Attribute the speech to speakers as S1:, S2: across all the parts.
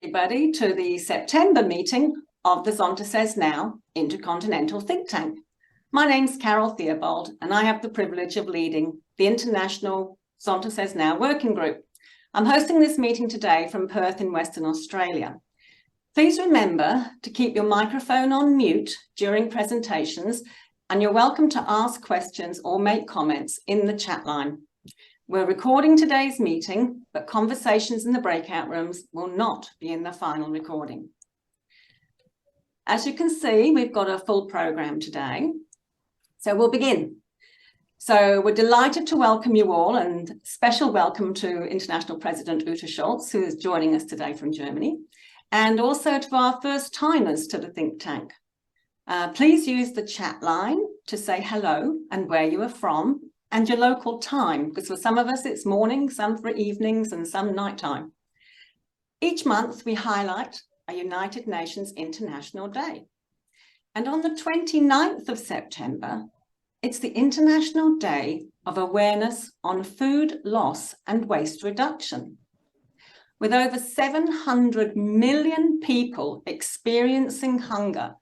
S1: Everybody to the September meeting of the Zonta Says Now Intercontinental think tank. My name's Carol Theobald and I have the privilege of leading the International Zonta Says Now working group. I'm hosting this meeting today from Perth in Western Australia. Please remember to keep your microphone on mute during presentations, and you're welcome to ask questions or make comments in the chat line. We're recording today's meeting, but conversations in the breakout rooms will not be in the final recording. As you can see, we've got a full program today, so we'll begin. So we're delighted to welcome you all, and special welcome to International President Uta Schulz, who is joining us today from Germany, and also to our first timers to the think tank. Please use the chat line to say hello and where you are from, and your local time, because for some of us it's morning, some for evenings, and some nighttime. Each month we highlight a United Nations International Day. And on the 29th of September, it's the International Day of Awareness on Food Loss and Waste Reduction. With over 700 million people experiencing hunger,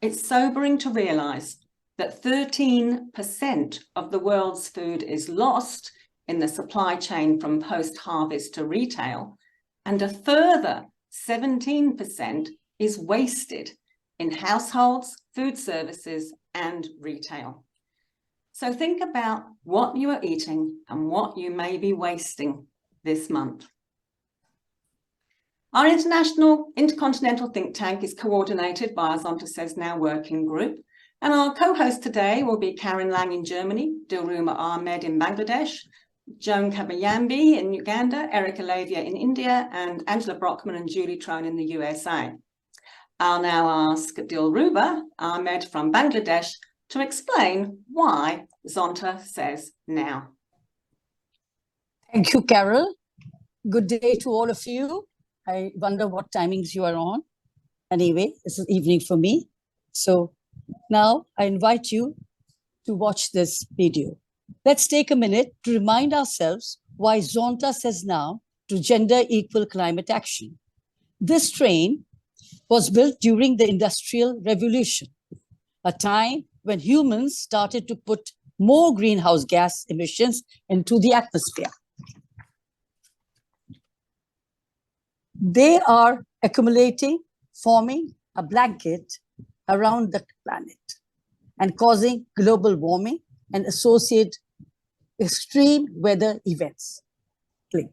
S1: it's sobering to realise that 13% of the world's food is lost in the supply chain from post-harvest to retail, and a further 17% is wasted in households, food services, and retail. So think about what you are eating and what you may be wasting this month. Our Intercontinental think tank is coordinated by our Zonta Says Now working group. And our co-host today will be Karen Lang in Germany, Dilruma Ahmed in Bangladesh, Joan Kabayambi in Uganda, Erica Lavia in India, and Angela Brockman and Julie Trone in the USA. I'll now ask Dilruma Ahmed from Bangladesh to explain why Zonta Says Now.
S2: Thank you, Carol. Good day to all of you. I wonder what timings you are on. Anyway, this is evening for me. So now I invite you to watch this video. Let's take a minute to remind ourselves why Zonta Says Now to gender equal climate action. This train was built during the Industrial Revolution, a time when humans started to put more greenhouse gas emissions into the atmosphere. They are accumulating, forming a blanket around the planet and causing global warming and associated extreme weather events. Click.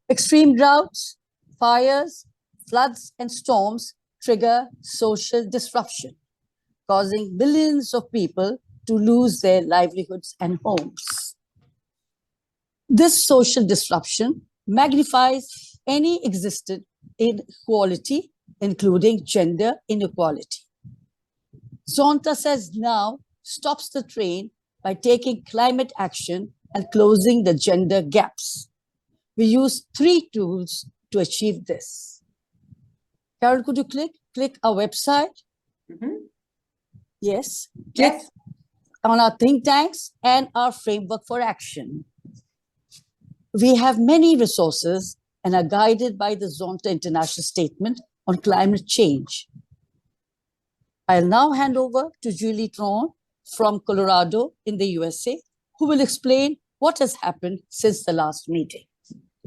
S2: Extreme droughts, fires, floods, and storms trigger social disruption, causing millions of people to lose their livelihoods and homes. This social disruption magnifies any existed inequality, including gender inequality. Zonta Says Now stops the train by taking climate action and closing the gender gaps. We use 3 tools to achieve this. Carol, could you click our website?
S1: Mm-hmm.
S2: Yes. Click on our think tanks and our framework for action. We have many resources and are guided by the Zonta International Statement on Climate Change. I'll now hand over to Julie Trone from Colorado in the USA, who will explain what has happened since the last meeting.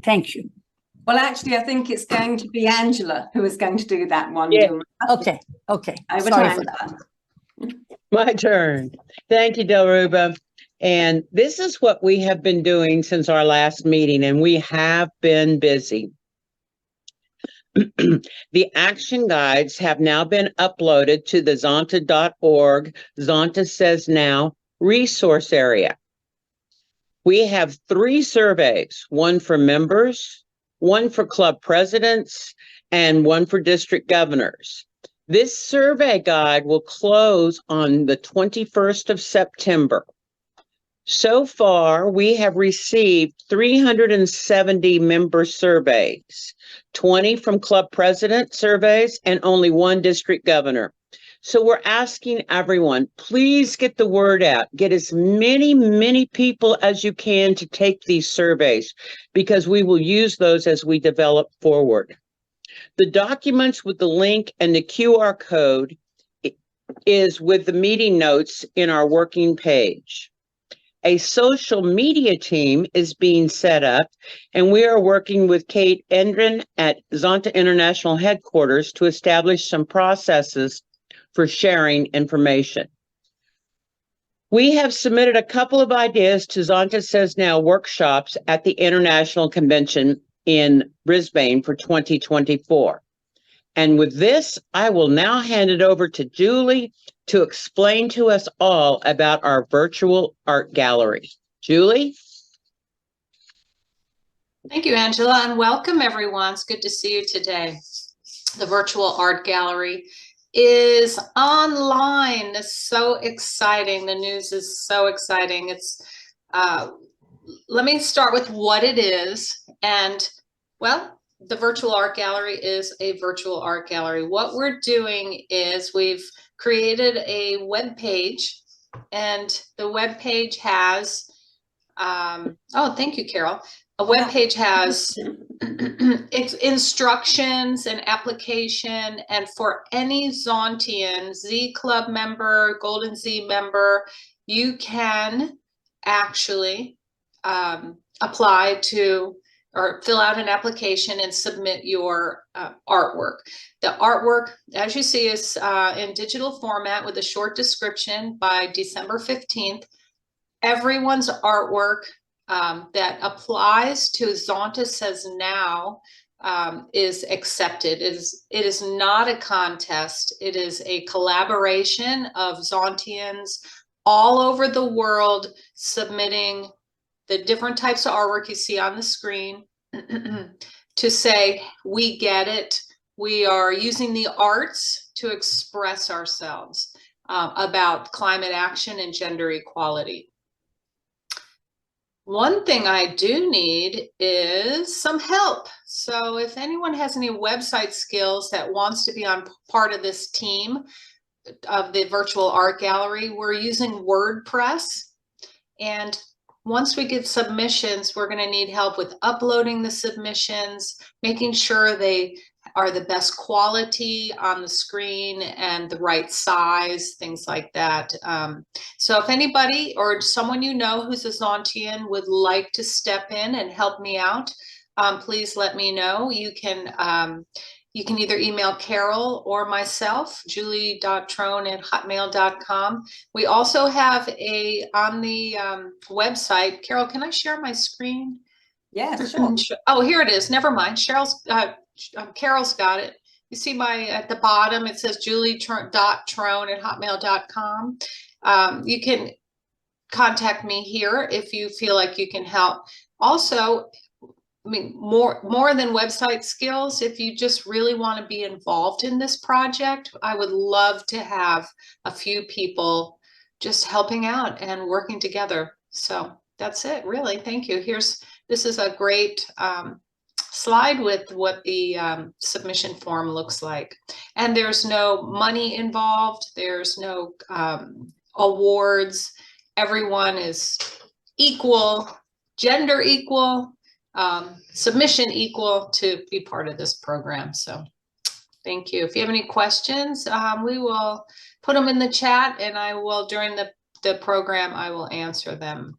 S2: Thank you.
S1: Well, actually, I think it's going to be Angela who is going to do that one.
S2: Yeah. Okay.
S1: Sorry for that.
S3: My turn. Thank you, Dilruma. And this is what we have been doing since our last meeting, and we have been busy. The action guides have now been uploaded to the zonta.org Zonta Says Now resource area. We have 3 surveys, one for members, one for club presidents, and one for district governors. This survey guide will close on the 21st of September. So far, we have received 370 member surveys, 20 from club president surveys, and only 1 district governor. So we're asking everyone, please get the word out. Get as many people as you can to take these surveys, because we will use those as we develop forward. The documents with the link and the QR code is with the meeting notes in our working page. A social media team is being set up, and we are working with Kate Endren at Zonta International Headquarters to establish some processes for sharing information. We have submitted a couple of ideas to Zonta Says Now workshops at the International Convention in Brisbane for 2024. And with this, I will now hand it over to Julie to explain to us all about our virtual art gallery. Julie?
S4: Thank you, Angela, and welcome everyone. It's good to see you today. The virtual art gallery is online. It's so exciting. The news is so exciting. It's let me start with what it is. And well, the virtual art gallery is a virtual art gallery. What we're doing is we've created a web page, and the web page has oh, thank you, Carol. A web page has instructions and application, and for any Zontian Z Club member, Golden Z member, you can actually apply to or fill out an application and submit your artwork. The artwork, as you see, is in digital format with a short description by December 15th. Everyone's artwork that applies to Zonta Says Now is accepted. It is not a contest. It is a collaboration of Zontians all over the world submitting the different types of artwork you see on the screen to say, we get it. We are using the arts to express ourselves about climate action and gender equality. One thing I do need is some help. So if anyone has any website skills that wants to be on part of this team of the virtual art gallery, we're using WordPress. And once we get submissions, we're going to need help with uploading the submissions, making sure they are the best quality on the screen and the right size, things like that. So if anybody or someone you know who's a Zontian would like to step in and help me out, please let me know. You can either email Carol or myself, julie.trone@hotmail.com. We also have on the website, Carol, can I share my screen?
S1: Yeah, sure.
S4: Oh, here it is. Never mind. Carol's got it. You see at the bottom, it says julie.trone@hotmail.com. You can contact me here if you feel like you can help. Also, I mean, more than website skills, if you just really want to be involved in this project, I would love to have a few people just helping out and working together. So that's it, really. Thank you. This is a great slide with what the submission form looks like. And there's no money involved. There's no awards. Everyone is equal, gender equal, submission equal to be part of this program. So thank you. If you have any questions, we will put them in the chat, and I will, during the program, I will answer them.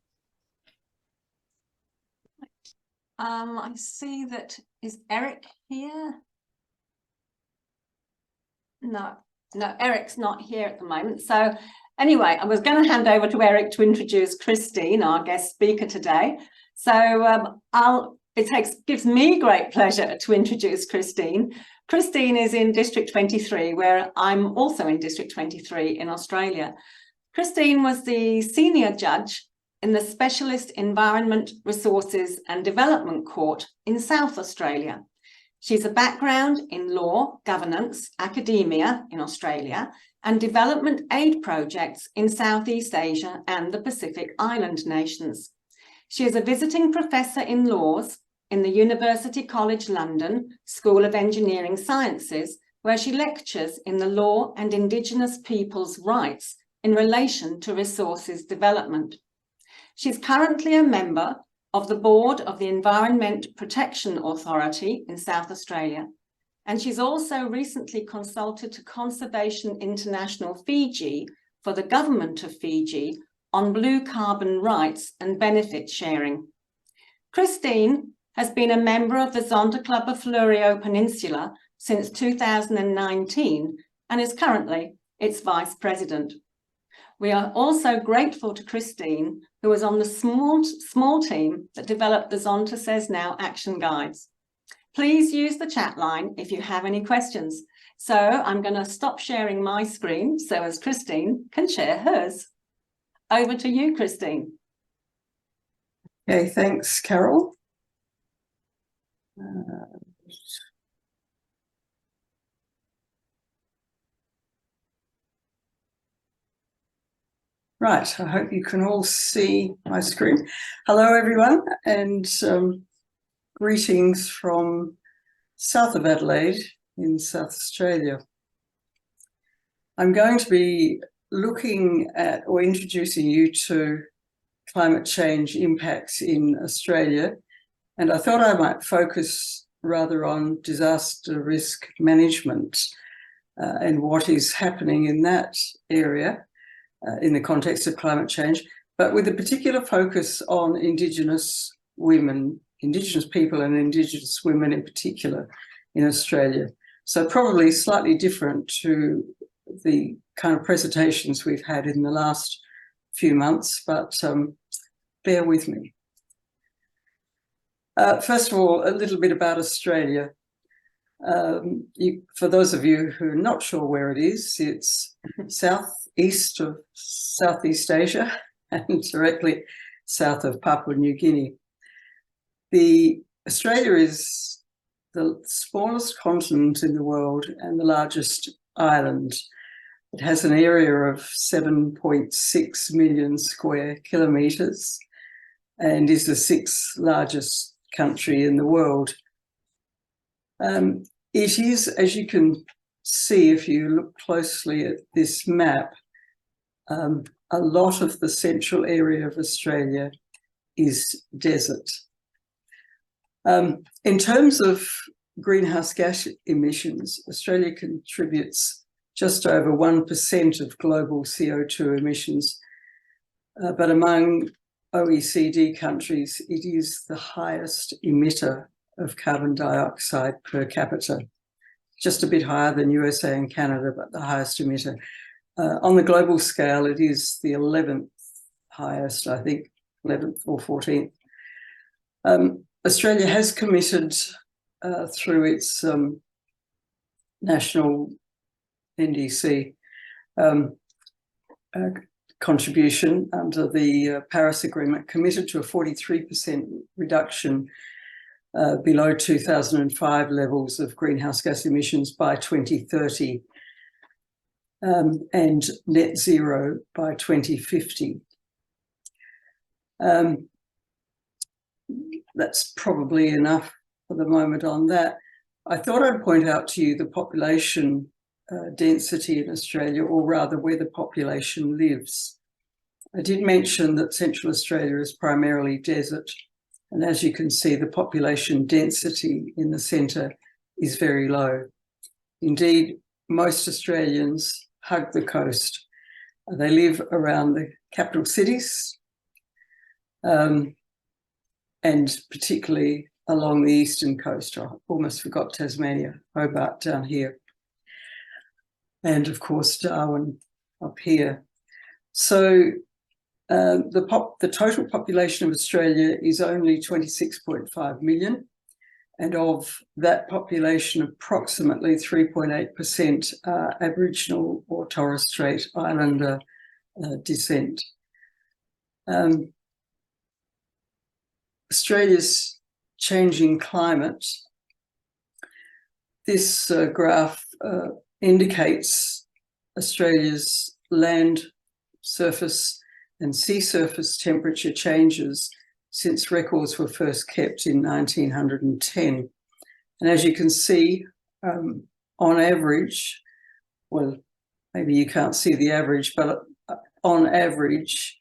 S1: I see that, is Eric here? No, Eric's not here at the moment. So anyway, I was going to hand over to Eric to introduce Christine, our guest speaker today. So it gives me great pleasure to introduce Christine. Christine is in District 23, where I'm also in District 23 in Australia. Christine was the senior judge in the Specialist Environment, Resources and Development Court in South Australia. She's a background in law, governance, academia in Australia, and development aid projects in Southeast Asia and the Pacific Island nations. She is a visiting professor in laws in the University College London School of Engineering Sciences, where she lectures in the law and Indigenous peoples' rights in relation to resources development. She's currently a member of the board of the Environment Protection Authority in South Australia, and she's also recently consulted to Conservation International Fiji for the government of Fiji on blue carbon rights and benefit sharing. Christine has been a member of the Zonta Club of Fleurieu Peninsula since 2019 and is currently its vice president. We are also grateful to Christine, who was on the small team that developed the Zonta Says Now action guides. Please use the chat line if you have any questions. So I'm going to stop sharing my screen so as Christine can share hers. Over to you, Christine.
S5: Okay, thanks, Carol. Right, I hope you can all see my screen. Hello, everyone, and greetings from south of Adelaide in South Australia. I'm going to be looking at or introducing you to climate change impacts in Australia, and I thought I might focus rather on disaster risk management and what is happening in that area in the context of climate change, but with a particular focus on Indigenous women, Indigenous people and Indigenous women in particular in Australia. So probably slightly different to the kind of presentations we've had in the last few months, but bear with me. First of all, a little bit about Australia. For those of you who are not sure where it is, it's southeast of Southeast Asia and directly south of Papua New Guinea. Australia is the smallest continent in the world and the largest island. It has an area of 7.6 million square kilometres and is the sixth largest country in the world. It is, as you can see if you look closely at this map, a lot of the central area of Australia is desert. In terms of greenhouse gas emissions, Australia contributes just over 1% of global CO2 emissions, but among OECD countries, it is the highest emitter of carbon dioxide per capita, just a bit higher than USA and Canada, but the highest emitter. On the global scale, it is the 11th highest, I think, 11th or 14th. Australia has committed through its national NDC contribution under the Paris Agreement, committed to a 43% reduction below 2005 levels of greenhouse gas emissions by 2030 and net zero by 2050. That's probably enough for the moment on that. I thought I'd point out to you the population density in Australia, or rather where the population lives. I did mention that Central Australia is primarily desert, and as you can see, the population density in the centre is very low. Indeed, most Australians hug the coast. They live around the capital cities, and particularly along the eastern coast. I almost forgot Tasmania, Hobart down here, and of course Darwin up here. So the total population of Australia is only 26.5 million, and of that population, approximately 3.8% are Aboriginal or Torres Strait Islander descent. Australia's changing climate. This graph indicates Australia's land surface and sea surface temperature changes since records were first kept in 1910. And as you can see, on average, well, maybe you can't see the average, but on average,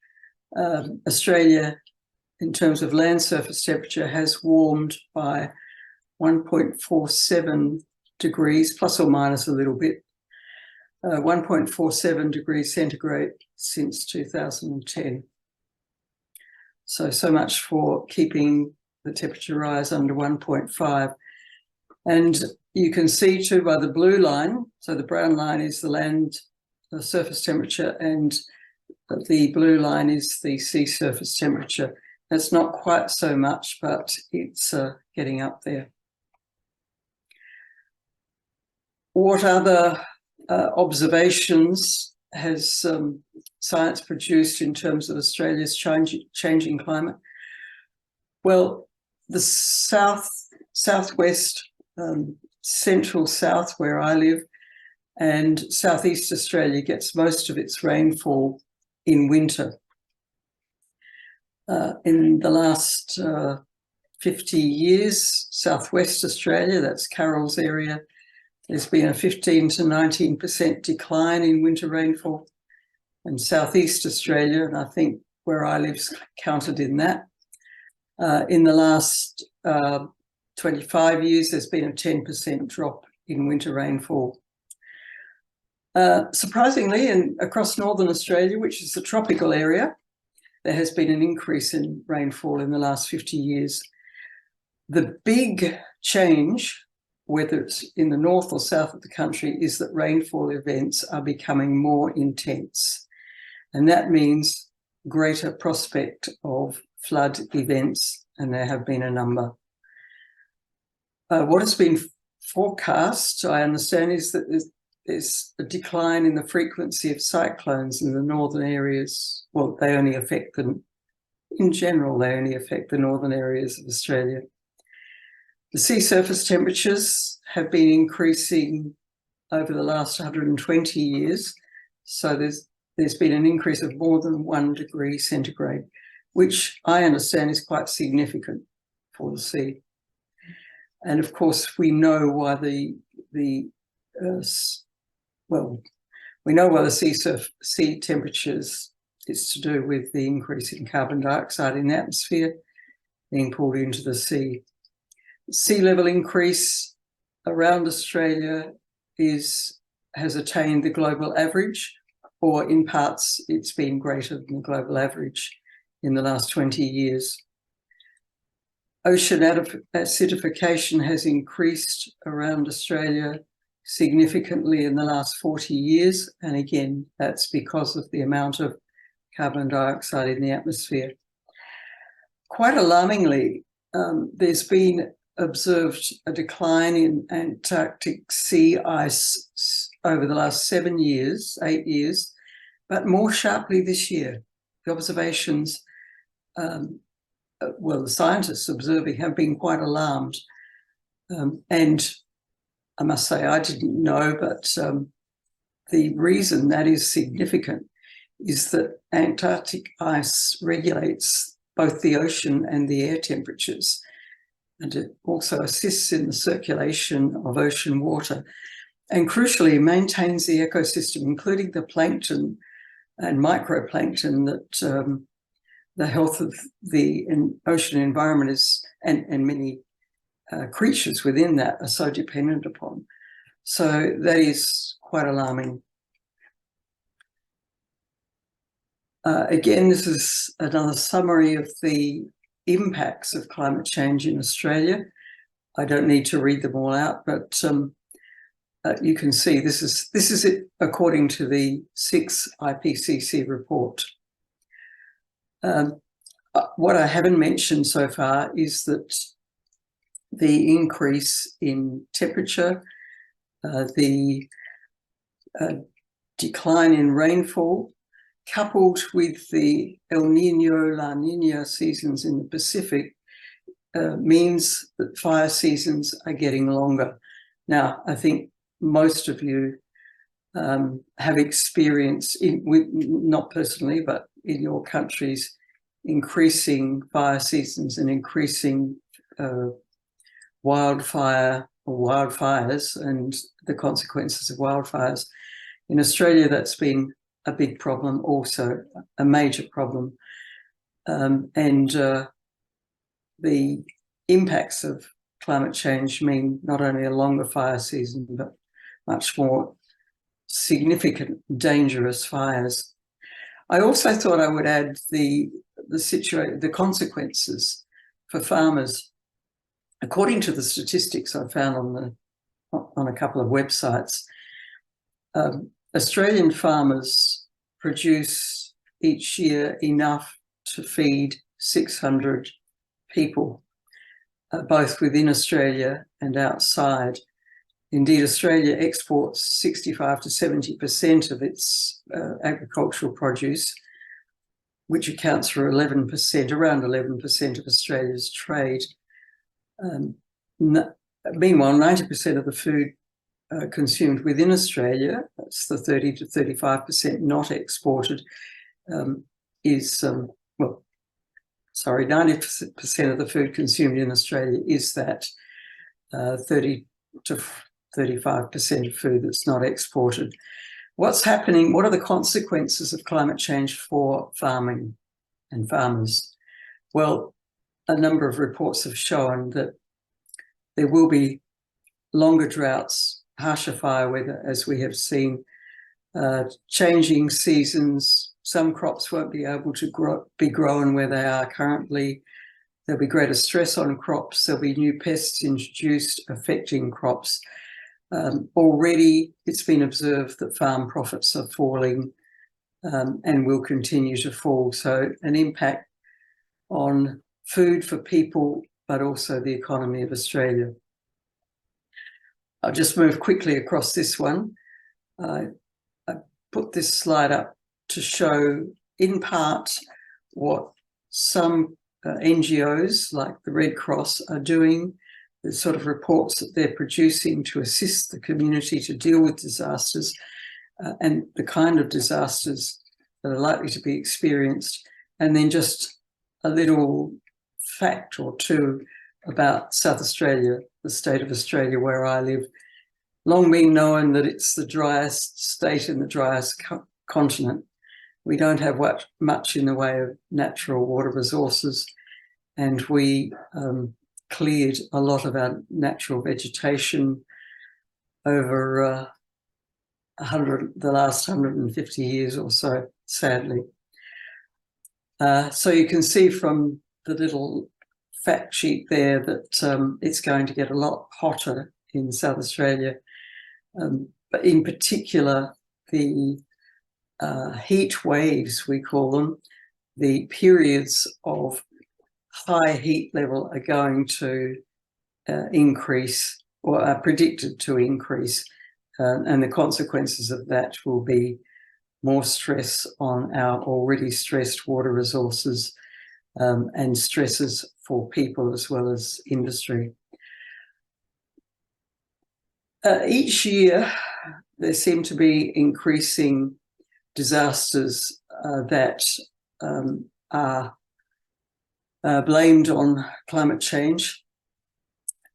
S5: Australia, in terms of land surface temperature, has warmed by 1.47 degrees, plus or minus a little bit, 1.47 degrees centigrade since 2010. So much for keeping the temperature rise under 1.5. And you can see too by the blue line, so the brown line is the land surface temperature and the blue line is the sea surface temperature. That's not quite so much, but it's getting up there. What other observations has science produced in terms of Australia's changing climate? Well, the southwest, central south where I live, and southeast Australia gets most of its rainfall in winter. In the last 50 years, southwest Australia, that's Carroll's area, there's been a 15 to 19% decline in winter rainfall. And southeast Australia, and I think where I live's counted in that, in the last 25 years, there's been a 10% drop in winter rainfall. Surprisingly, across northern Australia, which is the tropical area, there has been an increase in rainfall in the last 50 years. The big change, whether it's in the north or south of the country, is that rainfall events are becoming more intense. And that means greater prospect of flood events, and there have been a number. What has been forecast, I understand, is that there's a decline in the frequency of cyclones in the northern areas. Well, they only affect them, in general, they only affect the northern areas of Australia. The sea surface temperatures have been increasing over the last 120 years. So there's been an increase of more than 1 degree centigrade, which I understand is quite significant for the sea. And of course, we know why the sea temperatures is to do with the increase in carbon dioxide in the atmosphere being pulled into the sea. Sea level increase around Australia has attained the global average, or in parts it's been greater than the global average in the last 20 years. Ocean acidification has increased around Australia significantly in the last 40 years, and again, that's because of the amount of carbon dioxide in the atmosphere. Quite alarmingly, there's been observed a decline in Antarctic sea ice over the last 8 years, but more sharply this year. The observations, the scientists observing have been quite alarmed. And I must say, I didn't know, but the reason that is significant is that Antarctic ice regulates both the ocean and the air temperatures. And it also assists in the circulation of ocean water and crucially maintains the ecosystem, including the plankton and microplankton that the health of the ocean environment is, and many creatures within that are so dependent upon. So that is quite alarming. Again, this is another summary of the impacts of climate change in Australia. I don't need to read them all out, but you can see this is it according to the 6th IPCC report. What I haven't mentioned so far is that the increase in temperature, the decline in rainfall, coupled with the El Nino, La Nina seasons in the Pacific, means that fire seasons are getting longer. Now, I think most of you have experienced, not personally, but in your countries, increasing fire seasons and increasing wildfires and the consequences of wildfires. In Australia, that's been a big problem also, a major problem. And the impacts of climate change mean not only a longer fire season, but much more significant, dangerous fires. I also thought I would add the consequences for farmers. According to the statistics I found on a couple of websites, Australian farmers produce each year enough to feed 600 people, both within Australia and outside. Indeed, Australia exports 65 to 70% of its agricultural produce, which accounts for 11%, around 11% of Australia's trade. Meanwhile, 90% of the food consumed within Australia, that's the 30 to 35% not exported, 90% of the food consumed in Australia is that 30 to 35% of food that's not exported. What's happening? What are the consequences of climate change for farming and farmers? Well, a number of reports have shown that there will be longer droughts, harsher fire weather, as we have seen, changing seasons. Some crops won't be able to be grown where they are currently. There'll be greater stress on crops. There'll be new pests introduced affecting crops. Already it's been observed that farm profits are falling and will continue to fall. So an impact on food for people, but also the economy of Australia. I'll just move quickly across this one. I put this slide up to show in part what some NGOs like the Red Cross are doing, the sort of reports that they're producing to assist the community to deal with disasters and the kind of disasters that are likely to be experienced. And then just a little fact or two about South Australia, the state of Australia where I live. Long been known that it's the driest state in the driest continent. We don't have much in the way of natural water resources, and we cleared a lot of our natural vegetation over the last 150 years or so, sadly. So you can see from the little fact sheet there that it's going to get a lot hotter in South Australia, but in particular the heat waves, we call them, the periods of high heat level are going to increase or are predicted to increase, and the consequences of that will be more stress on our already stressed water resources and stresses for people as well as industry. Each year there seem to be increasing disasters that are blamed on climate change,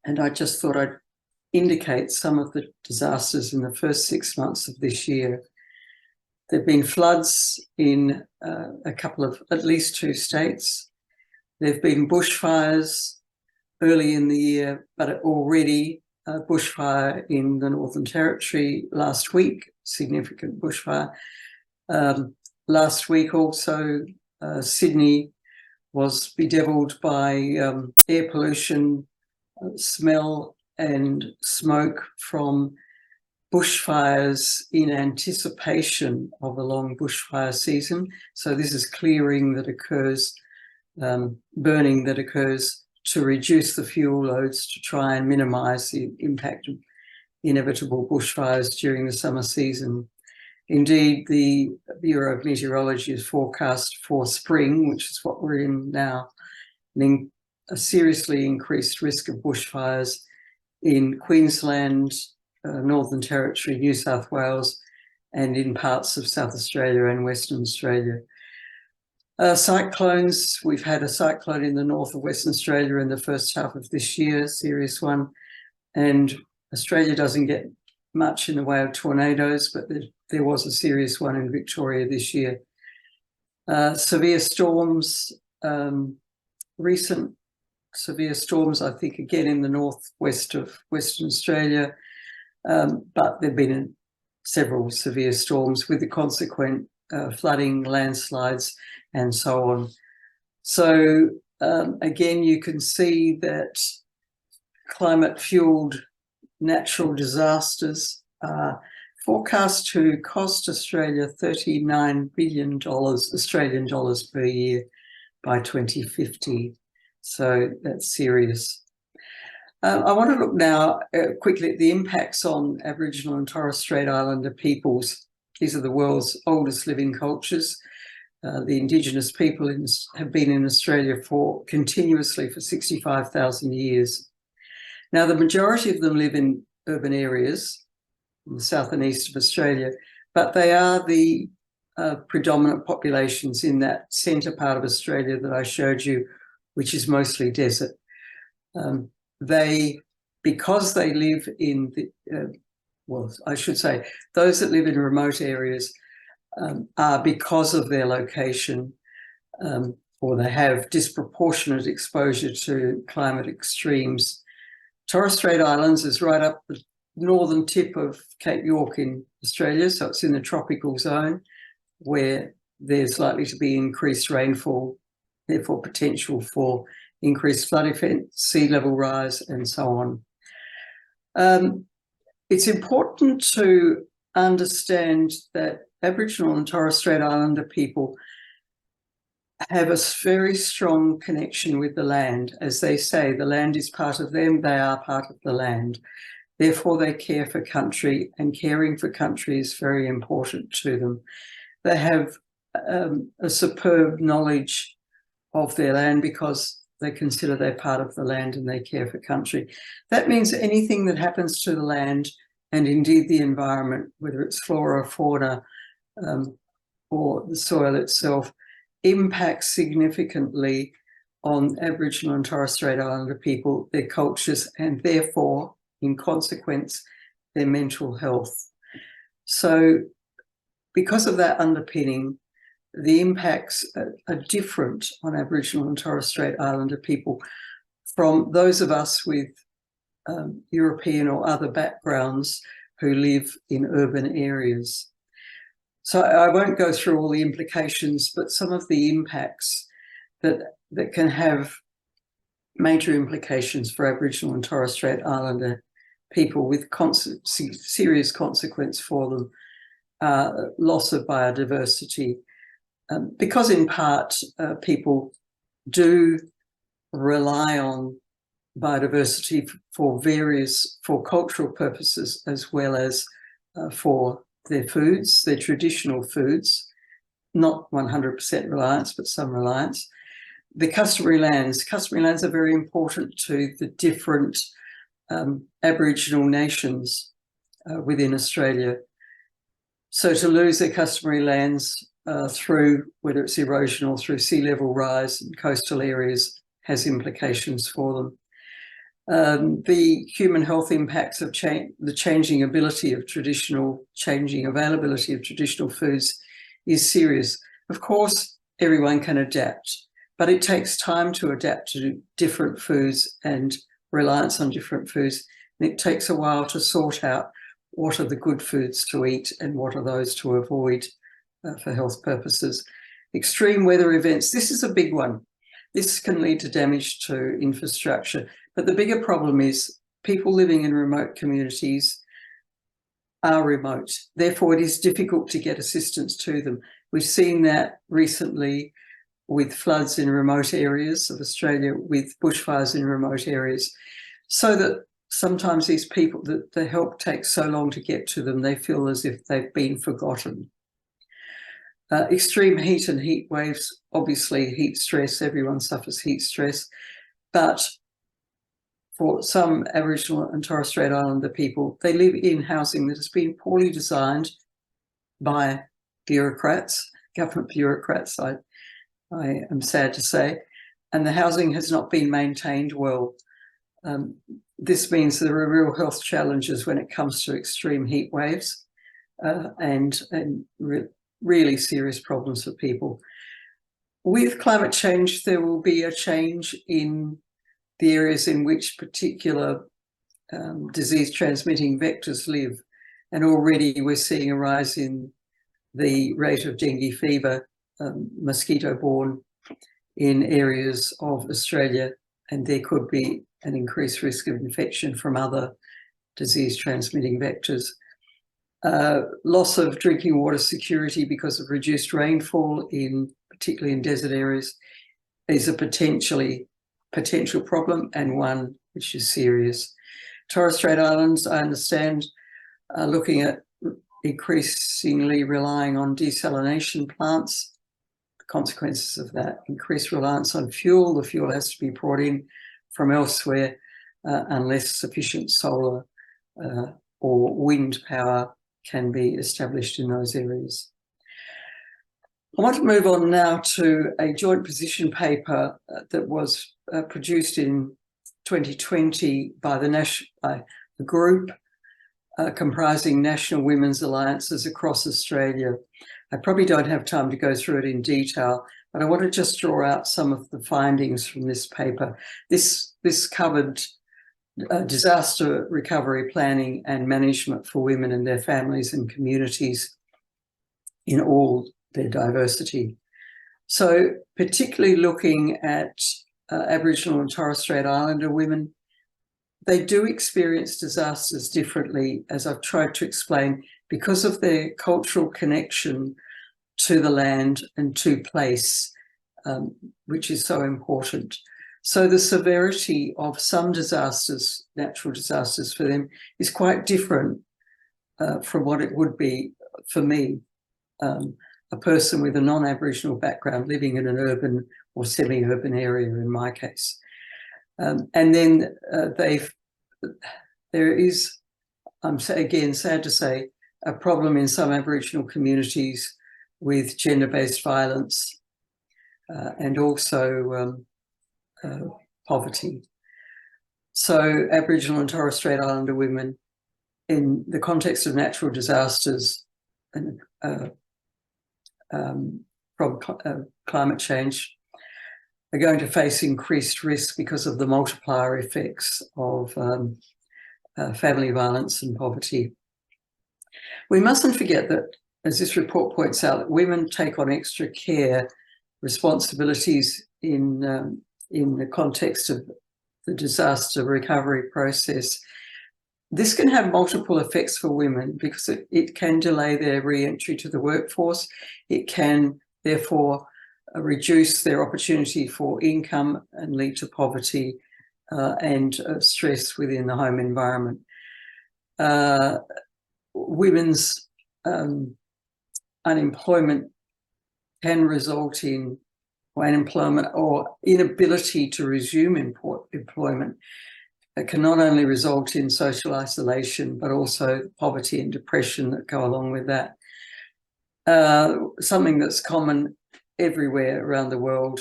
S5: and I just thought I'd indicate some of the disasters in the first 6 months of this year. There have been floods in a couple of, at least 2 states. There have been bushfires early in the year, but already a bushfire in the Northern Territory last week, significant bushfire. Last week also, Sydney was bedeviled by air pollution, smell and smoke from bushfires in anticipation of a long bushfire season. So this is clearing that occurs, burning that occurs to reduce the fuel loads to try and minimise the impact of inevitable bushfires during the summer season. Indeed, the Bureau of Meteorology has forecast for spring, which is what we're in now, a seriously increased risk of bushfires in Queensland, Northern Territory, New South Wales, and in parts of South Australia and Western Australia. Cyclones, we've had a cyclone in the north of Western Australia in the first half of this year, serious one, and Australia doesn't get much in the way of tornadoes, but there was a serious one in Victoria this year. Severe storms, recent severe storms, I think, again in the northwest of Western Australia, but there have been several severe storms with the consequent flooding, landslides, and so on. So again, you can see that climate-fueled natural disasters are forecast to cost Australia $39 billion Australian dollars per year by 2050. So that's serious. I want to look now quickly at the impacts on Aboriginal and Torres Strait Islander peoples. These are the world's oldest living cultures. The Indigenous people have been in Australia continuously for 65,000 years. Now, the majority of them live in urban areas in the south and east of Australia, but they are the predominant populations in that centre part of Australia that I showed you, which is mostly desert. Because they live in the, well, I should say, those that live in remote areas are, because of their location, or they have disproportionate exposure to climate extremes. Torres Strait Islands is right up the northern tip of Cape York in Australia, so it's in the tropical zone where there's likely to be increased rainfall, therefore potential for increased flood events, sea level rise, and so on. It's important to understand that Aboriginal and Torres Strait Islander people have a very strong connection with the land. As they say, the land is part of them, they are part of the land. Therefore, they care for country, and caring for country is very important to them. They have a superb knowledge of their land because they consider they're part of the land and they care for country. That means anything that happens to the land, and indeed the environment, whether it's flora or fauna or the soil itself, impacts significantly on Aboriginal and Torres Strait Islander people, their cultures, and therefore, in consequence, their mental health. So because of that underpinning, the impacts are different on Aboriginal and Torres Strait Islander people from those of us with European or other backgrounds who live in urban areas. So I won't go through all the implications, but some of the impacts that can have major implications for Aboriginal and Torres Strait Islander people with serious consequence for them, loss of biodiversity, because in part people do rely on biodiversity for cultural purposes, as well as for their foods, their traditional foods, not 100% reliance, but some reliance. The customary lands are very important to the different Aboriginal nations within Australia. So to lose their customary lands through, whether it's erosion or through sea level rise in coastal areas, has implications for them. The human health impacts of the changing availability of traditional foods is serious. Of course, everyone can adapt, but it takes time to adapt to different foods and reliance on different foods. And it takes a while to sort out what are the good foods to eat and what are those to avoid for health purposes. Extreme weather events, this is a big one. This can lead to damage to infrastructure. But the bigger problem is people living in remote communities are remote. Therefore, it is difficult to get assistance to them. We've seen that recently with floods in remote areas of Australia, with bushfires in remote areas, so that sometimes these people, that the help takes so long to get to them, they feel as if they've been forgotten. Extreme heat and heat waves, obviously heat stress, everyone suffers heat stress, but for some Aboriginal and Torres Strait Islander people, they live in housing that has been poorly designed by bureaucrats, government bureaucrats, I am sad to say, and the housing has not been maintained well. This means there are real health challenges when it comes to extreme heat waves and really serious problems for people. With climate change, there will be a change in the areas in which particular disease transmitting vectors live. And already we're seeing a rise in the rate of dengue fever, mosquito-borne, in areas of Australia, and there could be an increased risk of infection from other disease transmitting vectors. Loss of drinking water security because of reduced rainfall, particularly in desert areas, is a potential problem, and one which is serious. Torres Strait Islands, I understand, are looking at increasingly relying on desalination plants. The consequences of that: increased reliance on fuel. The fuel has to be brought in from elsewhere unless sufficient solar or wind power can be established in those areas. I want to move on now to a joint position paper that was produced in 2020 by the group comprising national women's alliances across Australia. I probably don't have time to go through it in detail, but I want to just draw out some of the findings from this paper. This covered disaster recovery planning and management for women and their families and communities in all their diversity. So particularly looking at Aboriginal and Torres Strait Islander women, they do experience disasters differently, as I've tried to explain, because of their cultural connection to the land and to place, which is so important. So the severity of some disasters, natural disasters for them, is quite different from what it would be for me, a person with a non-Aboriginal background living in an urban or semi-urban area in my case. And then there is, I'm again sad to say, a problem in some Aboriginal communities with gender-based violence and also poverty. So Aboriginal and Torres Strait Islander women, in the context of natural disasters and from climate change, are going to face increased risk because of the multiplier effects of family violence and poverty. We mustn't forget that, as this report points out, that women take on extra care responsibilities in the context of the disaster recovery process. This can have multiple effects for women because it can delay their re-entry to the workforce. It can therefore reduce their opportunity for income and lead to poverty and stress within the home environment. Women's unemployment can result in unemployment or inability to resume employment. It can not only result in social isolation, but also poverty and depression that go along with that. Something that's common everywhere around the world,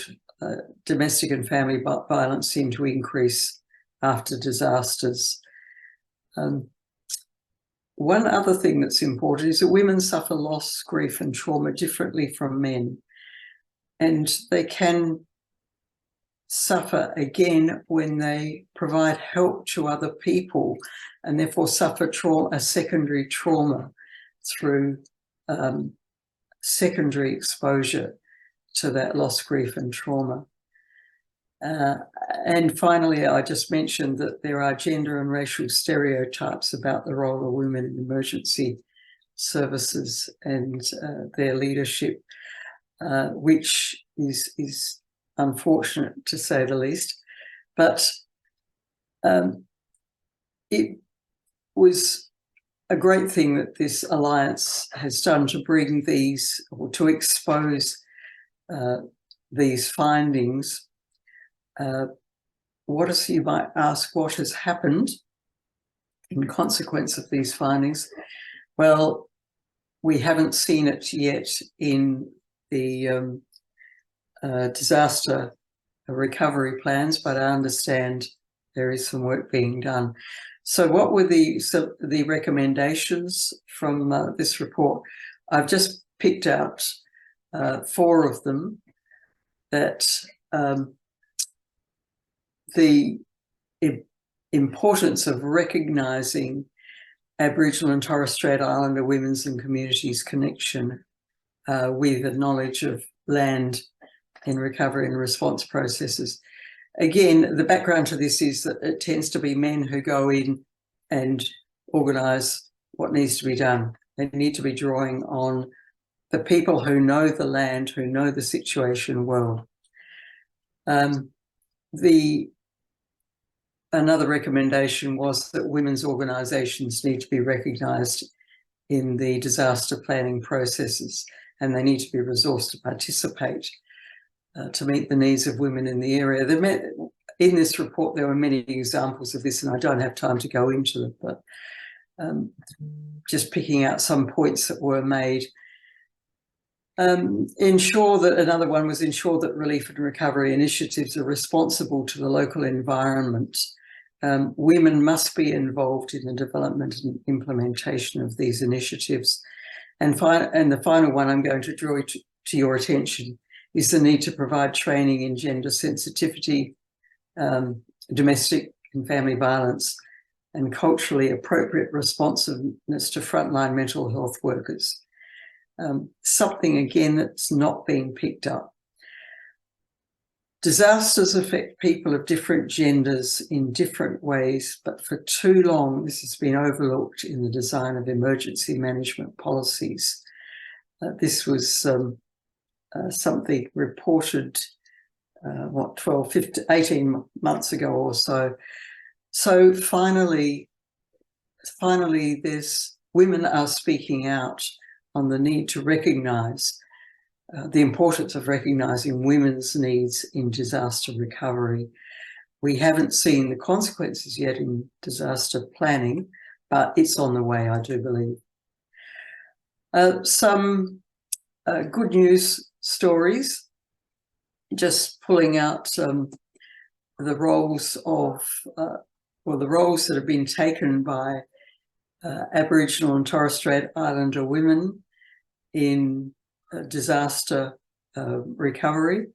S5: domestic and family violence seem to increase after disasters. One other thing that's important is that women suffer loss, grief and trauma differently from men. And they can suffer again when they provide help to other people and therefore suffer a secondary trauma through secondary exposure to that loss, grief and trauma. And finally, I just mentioned that there are gender and racial stereotypes about the role of women in emergency services and their leadership, which is unfortunate to say the least. But it was a great thing that this alliance has done to bring these, or to expose these findings. You might ask, what has happened in consequence of these findings? Well, we haven't seen it yet in the disaster recovery plans, but I understand there is some work being done. So what were the recommendations from this report? I've just picked out 4 of them that the importance of recognising Aboriginal and Torres Strait Islander women's and communities' connection with a knowledge of land in recovery and response processes. Again, the background to this is that it tends to be men who go in and organise what needs to be done. They need to be drawing on the people who know the land, who know the situation well. Another recommendation was that women's organisations need to be recognised in the disaster planning processes, and they need to be resourced to participate to meet the needs of women in the area. In this report, there were many examples of this, and I don't have time to go into it, but just picking out some points that were made. Another one was ensure that relief and recovery initiatives are responsible to the local environment. Women must be involved in the development and implementation of these initiatives. And the final one I'm going to draw to your attention is the need to provide training in gender sensitivity, domestic and family violence, and culturally appropriate responsiveness to frontline mental health workers. Something, again, that's not being picked up. Disasters affect people of different genders in different ways, but for too long this has been overlooked in the design of emergency management policies. This was something reported, 12, 15, 18 months ago or so. So finally women are speaking out on the need to recognise the importance of recognising women's needs in disaster recovery. We haven't seen the consequences yet in disaster planning, but it's on the way, I do believe. Some good news stories, just pulling out the roles that have been taken by Aboriginal and Torres Strait Islander women in disaster recovery.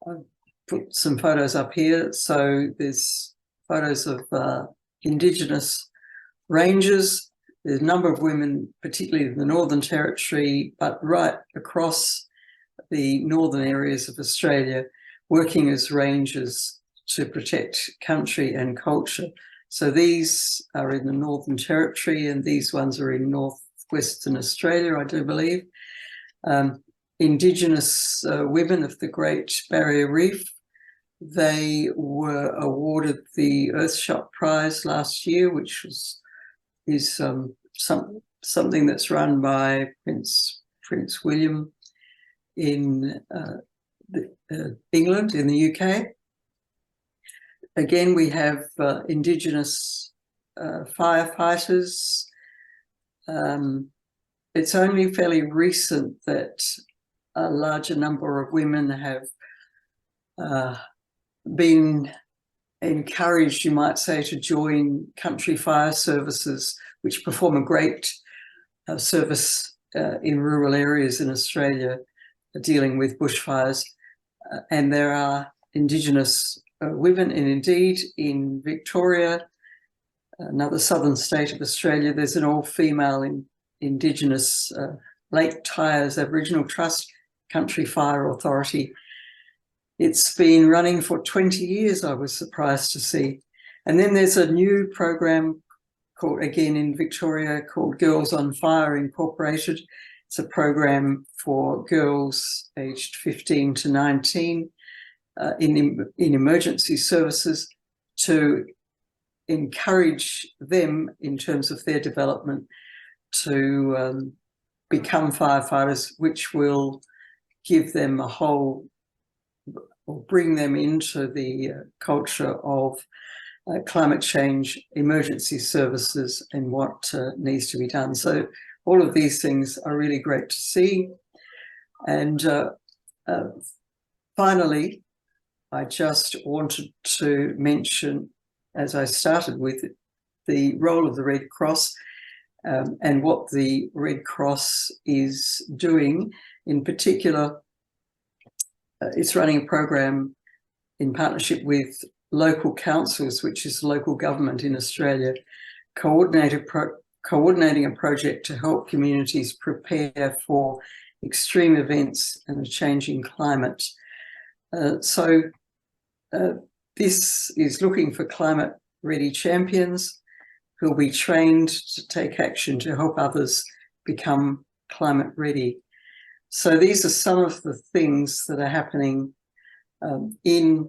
S5: I've put some photos up here. So there's photos of Indigenous rangers. There's a number of women, particularly in the Northern Territory, but right across the northern areas of Australia, working as rangers to protect country and culture. So these are in the Northern Territory, and these ones are in northwestern Australia, I do believe. Indigenous women of the Great Barrier Reef, they were awarded the Earthshot Prize last year, which is something that's run by Prince William in England, in the UK. Again, we have Indigenous firefighters. It's only fairly recent that a larger number of women have been encouraged, you might say, to join country fire services, which perform a great service in rural areas in Australia dealing with bushfires. And there are Indigenous women, and indeed in Victoria, another southern state of Australia, there's an all-female Indigenous Lake Tyers Aboriginal Trust Country Fire Authority. It's been running for 20 years, I was surprised to see. And then there's a new program called, again in Victoria, called Girls on Fire Incorporated. It's a program for girls aged 15 to 19 in emergency services to encourage them in terms of their development to become firefighters, which will give them a whole, or bring them into the culture of climate change, emergency services, and what needs to be done. So all of these things are really great to see. And finally, I just wanted to mention, as I started with, the role of the Red Cross and what the Red Cross is doing. In particular, it's running a program in partnership with local councils, which is local government in Australia, coordinating a project to help communities prepare for extreme events and a changing climate. This is looking for climate-ready champions who will be trained to take action to help others become climate-ready. So these are some of the things that are happening in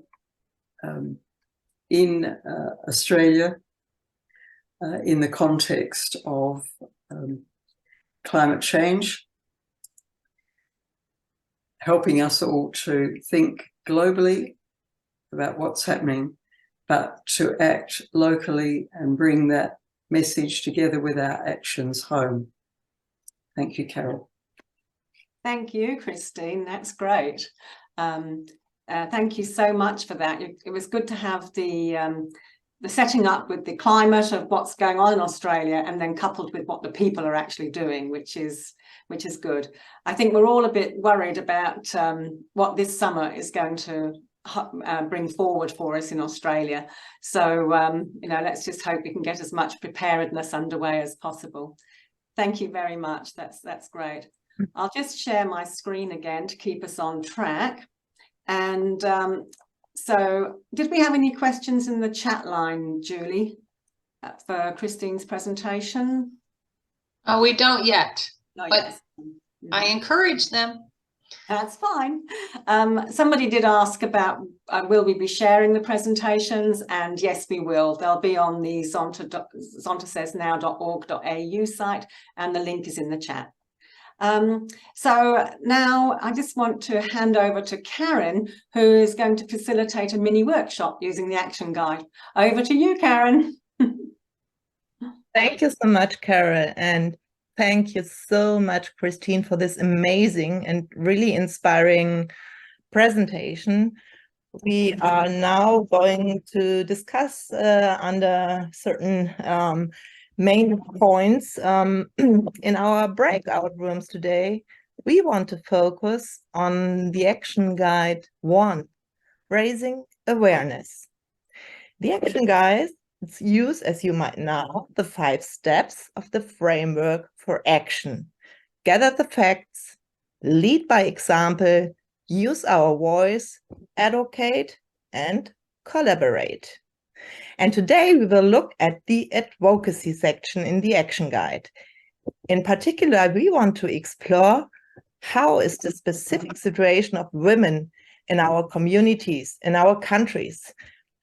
S5: Australia in the context of climate change, helping us all to think globally about what's happening, but to act locally and bring that message together with our actions home. Thank you, Carol.
S1: Thank you, Christine. That's great. Thank you so much for that. It was good to have the setting up with the climate of what's going on in Australia, and then coupled with what the people are actually doing, which is good. I think we're all a bit worried about what this summer is going to bring forward for us in Australia. So, let's just hope we can get as much preparedness underway as possible. Thank you very much. That's great. I'll just share my screen again to keep us on track. And so did we have any questions in the chat line, Julie, for Christine's presentation?
S4: We don't yet,
S1: Not
S4: but
S1: yet.
S4: I encourage them.
S1: That's fine. Somebody did ask about will we be sharing the presentations, and yes, we will. They'll be on the zontasaysnow.org.au site, and the link is in the chat. So now I just want to hand over to Karen, who is going to facilitate a mini workshop using the action guide. Over to you, Karen.
S6: Thank you so much, Carol, and thank you so much, Christine, for this amazing and really inspiring presentation. We are now going to discuss under certain main points in our breakout rooms today. We want to focus on the action guide 1, raising awareness. The action guide use, as you might know, the 5 steps of the framework for action. Gather the facts, lead by example, use our voice, advocate, and collaborate. And today we will look at the advocacy section in the action guide. In particular, we want to explore how is the specific situation of women in our communities, in our countries.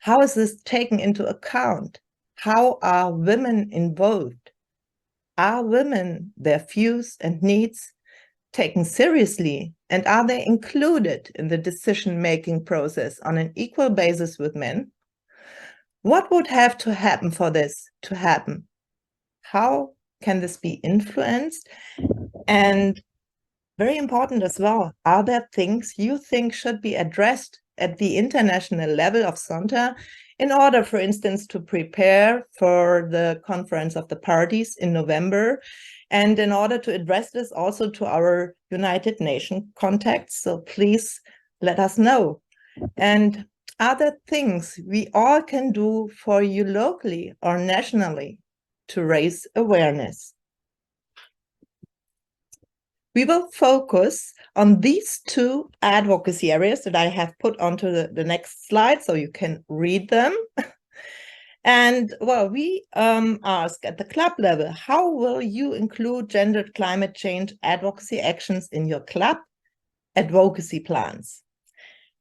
S6: How is this taken into account? How are women involved? Are women, their views and needs taken seriously, and are they included in the decision-making process on an equal basis with men? What would have to happen for this to happen? How can this be influenced? And very important as well, are there things you think should be addressed at the international level of Zonta in order, for instance, to prepare for the Conference of the Parties in November, and in order to address this also to our United Nations contacts? So please let us know. And are there things we all can do for you locally or nationally to raise awareness? We will focus on these 2 advocacy areas that I have put onto the next slide so you can read them. And well, we ask at the club level, how will you include gendered climate change advocacy actions in your club advocacy plans?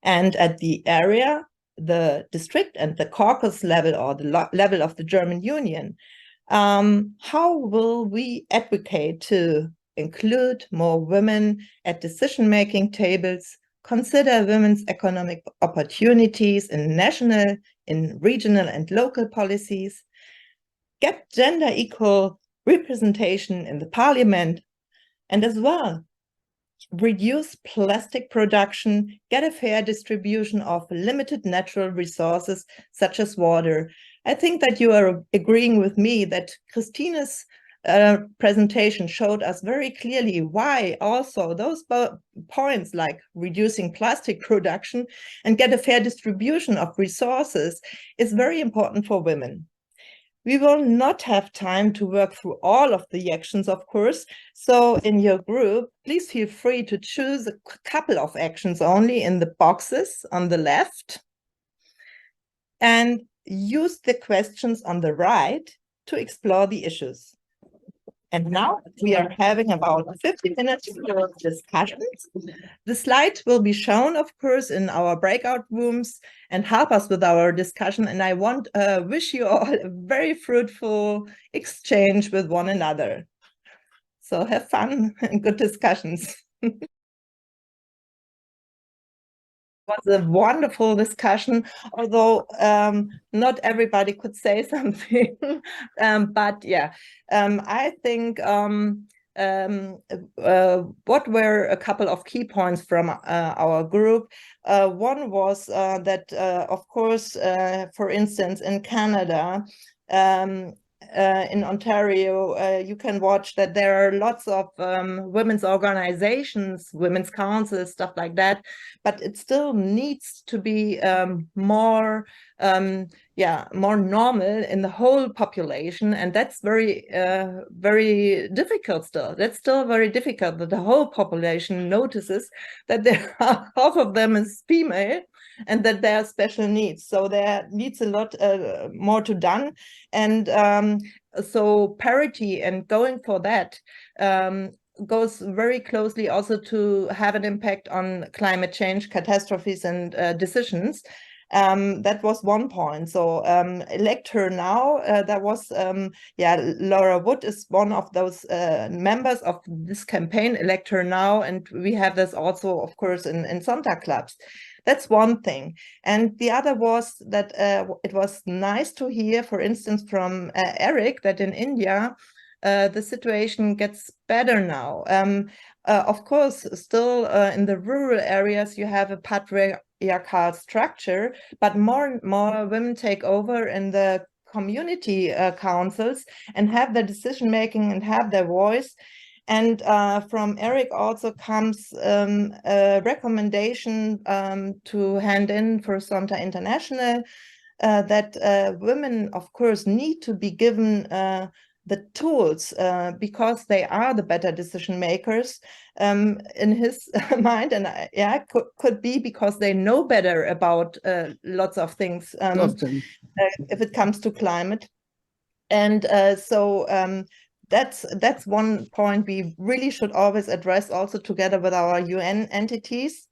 S6: And at the area, the district and the caucus level, or the level of the German Union, how will we advocate to include more women at decision-making tables, consider women's economic opportunities in national, in regional and local policies, get gender equal representation in the parliament, and as well, reduce plastic production, get a fair distribution of limited natural resources such as water. I think that you are agreeing with me that Christine's presentation showed us very clearly why also those points like reducing plastic production and get a fair distribution of resources is very important for women. We will not have time to work through all of the actions, of course. So in your group, please feel free to choose a couple of actions only in the boxes on the left and use the questions on the right to explore the issues. And now we are having about 50 minutes for discussions. The slides will be shown, of course, in our breakout rooms and help us with our discussion. And I wish you all a very fruitful exchange with one another. So have fun and good discussions. Was a wonderful discussion, although not everybody could say something. But yeah, I think what were a couple of key points from our group? One was that, of course, for instance, in Canada, in Ontario, you can watch that there are lots of women's organizations, women's councils, stuff like that, but it still needs to be more normal in the whole population, and that's very difficult still. That's still very difficult that the whole population notices that there are half of them is female and that there are special needs. So there needs a lot more to done. And so parity and going for that goes very closely also to have an impact on climate change, catastrophes and decisions. That was one point. So elect her now. That was Laura Wood is one of those members of this campaign, elect her now, and we have this also, of course, in Zonta clubs. That's one thing. And the other was that it was nice to hear, for instance, from Eric, that in India the situation gets better now. Of course, still in the rural areas you have a patriarchal structure, but more and more women take over in the community councils and have their decision making and have their voice. And from Eric also comes a recommendation to hand in for Zonta International that women, of course, need to be given the tools because they are the better decision makers in his mind, and could be because they know better about lots of things if it comes to climate. And that's one point we really should always address also together with our UN entities.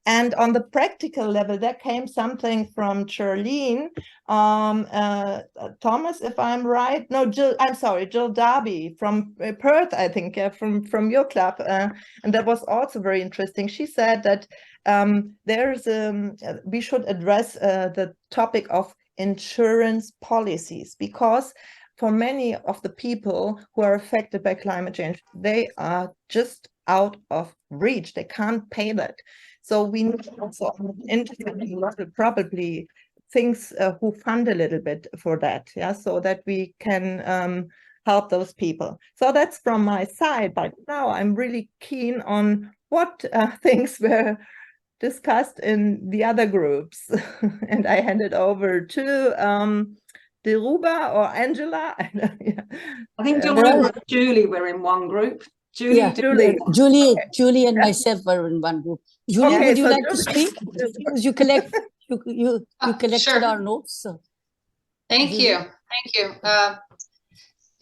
S6: And on the practical level, there came something from Charlene, Thomas, if I'm right. No, Jill, I'm sorry, Jill Darby from Perth, I think, from your club. And that was also very interesting. She said that we should address the topic of insurance policies, because for many of the people who are affected by climate change, they are just out of reach. They can't pay that. So we need also probably things who fund a little bit for that, so that we can help those people. So that's from my side. But now I'm really keen on what things were discussed in the other groups. And I hand it over to Deruba or Angela.
S1: I think Deruba and Julie were in one group.
S2: Julie and myself were in one group. Julie, would you like to speak? Because you collected
S4: sure.
S2: our notes. So.
S4: Thank you.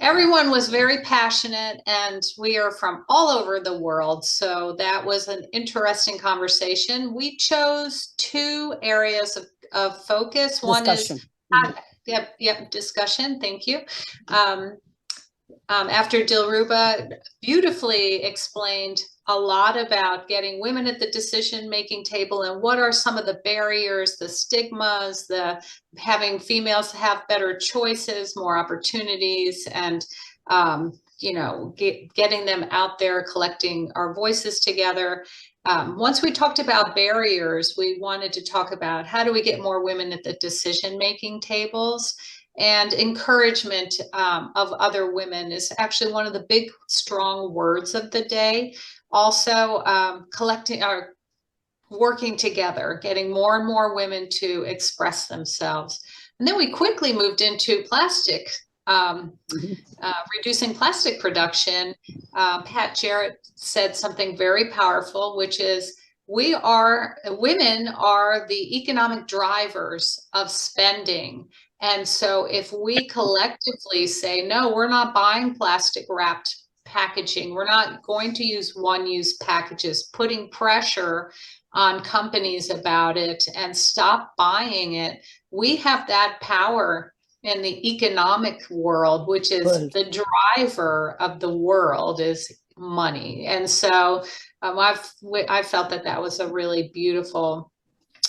S4: Everyone was very passionate, and we are from all over the world. So that was an interesting conversation. We chose two areas of focus.
S2: Discussion.
S4: One is discussion. Thank you. After Dilruba beautifully explained a lot about getting women at the decision-making table and what are some of the barriers, the stigmas, the having females have better choices, more opportunities, and getting them out there, collecting our voices together. Once we talked about barriers, we wanted to talk about how do we get more women at the decision-making tables. and encouragement of other women is actually one of the big, strong words of the day. Also, working together, getting more and more women to express themselves. And then we quickly moved into plastic, reducing plastic production. Pat Jarrett said something very powerful, which is women are the economic drivers of spending. And so if we collectively say, no, we're not buying plastic wrapped packaging, we're not going to use one-use packages, putting pressure on companies about it and stop buying it, we have that power in the economic world, which is the driver of the world is money. And so I felt that was a really beautiful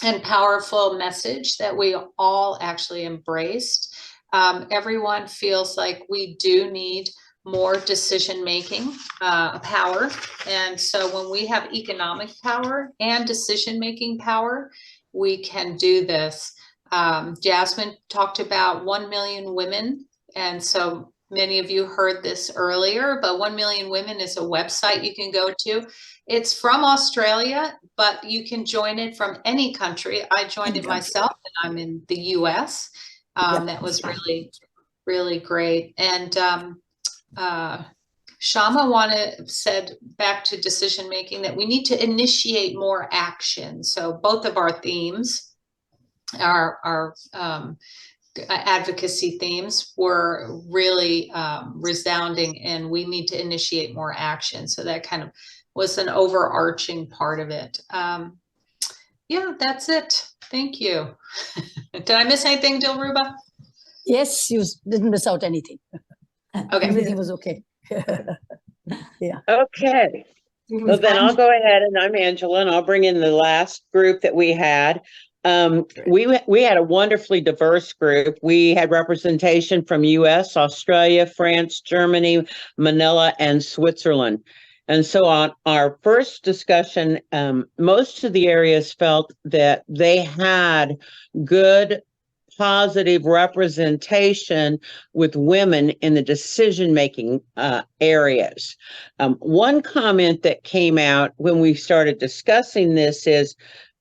S4: and powerful message that we all actually embraced. Everyone feels like we do need more decision-making power. And so when we have economic power and decision-making power, we can do this. Jasmine talked about 1 million women. And so many of you heard this earlier, but 1 million women is a website you can go to. It's from Australia, but you can join it from any country. I joined it myself, and I'm in the US. That was really, really great. And Shama said back to decision making that we need to initiate more action. So both of our themes, our advocacy themes, were really resounding, and we need to initiate more action. So that kind of was an overarching part of it. Yeah, that's it. Thank you. Did I miss anything, Dilruba?
S2: Yes, you didn't miss out anything.
S4: Okay.
S2: Everything was okay. Yeah.
S3: Okay. Well, then I'll go ahead, and I'm Angela, and I'll bring in the last group that we had. We had a wonderfully diverse group. We had representation from US, Australia, France, Germany, Manila, and Switzerland. And so on our first discussion, most of the areas felt that they had good, positive representation with women in the decision-making areas. One comment that came out when we started discussing this is,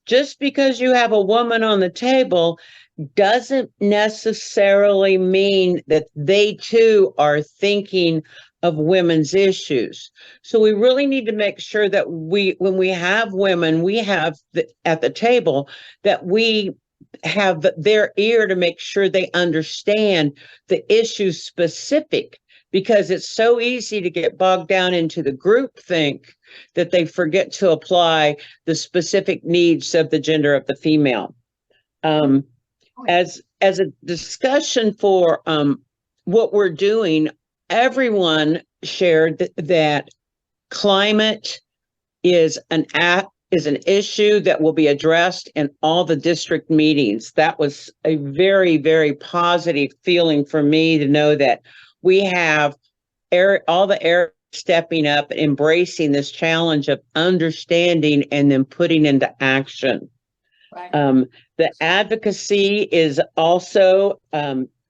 S3: just because you have a woman on the table doesn't necessarily mean that they too are thinking of women's issues. So we really need to make sure that when we have women, we have at the table, that we have their ear to make sure they understand the issues specific, because it's so easy to get bogged down into the groupthink that they forget to apply the specific needs of the gender of the female. As a discussion for what we're doing, everyone shared that climate is an issue that will be addressed in all the district meetings. That was a very, very positive feeling for me to know that we have all the areas stepping up, embracing this challenge of understanding and then putting into action.
S1: Right.
S3: The advocacy is also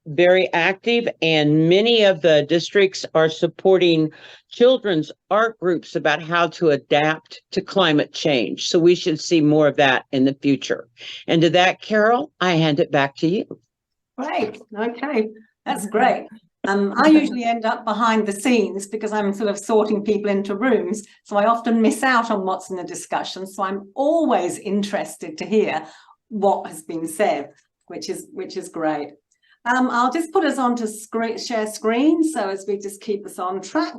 S3: very active, and many of the districts are supporting children's art groups about how to adapt to climate change. So we should see more of that in the future. And to that, Carol, I hand it back to you.
S1: Great. Okay, that's great. I usually end up behind the scenes because I'm sort of sorting people into rooms. So I often miss out on what's in the discussion. So I'm always interested to hear what has been said, which is great. I'll just put us on to share screen, so as we just keep us on track.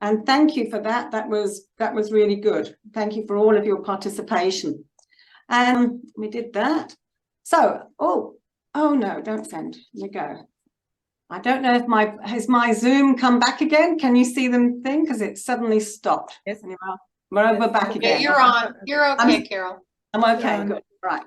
S1: And thank you for that. That was really good. Thank you for all of your participation. We did that. So, oh no, don't send. Here we go. I don't know if has my Zoom come back again? Can you see them thing? Because it suddenly stopped.
S6: Yes.
S1: We're back again.
S4: You're on. You're okay, Carol.
S1: I'm okay, good. Right.